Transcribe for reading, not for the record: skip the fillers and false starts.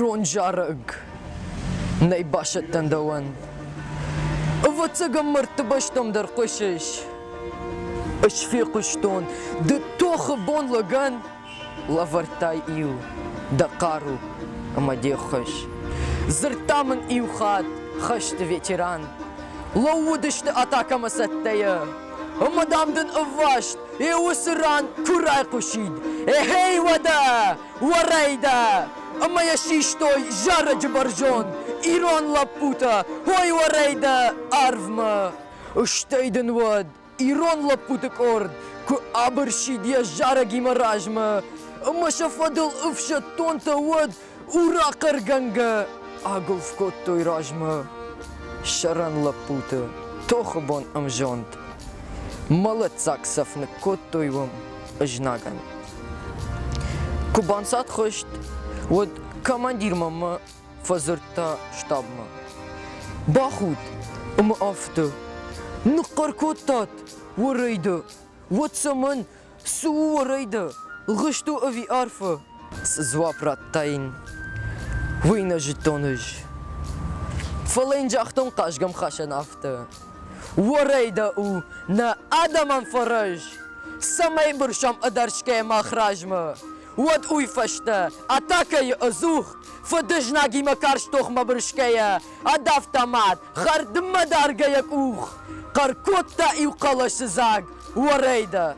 Iron jarag na ibashat tandawan. Avat sa gamartabas tam dar qushish. Ashfi qushton de toch bon lagan lavartai iu da qaru amadi khush. Zirtamen iu khat khasht veteran. Lawudishte ataka masattaya. Amadamdan avasht e usran kuray qushid. E hey wada warayda. Ama yashishtoy jara jbarjon. Iron laputa hoy warayda arvma. Ushtayden wad Iron laputa ord ku abershidia jara gimarajma. Ama shafadil ufsha tonta wad urakar ganga. Agulf kottoy rajma. Sharan laputa tochbon amjont. Malat saksaf na kottoywum ajnagan. Kubansat khusht wad kamandir mama fazerta shtabma. Bakhut afte nqar kotat warayda watsaman su warayda ghishtu avi arfa zwaprattain wina jitonaj Falenja achtung qashgam khashan afte warayda u na adaman faraj samay bursham adarshke makhrajma Wad uy fashta atakay azukh fadajnagi makarsh toch mabrshkaya adaftamat khard madaar gayak ukh qarkotta iw qalash zag warayda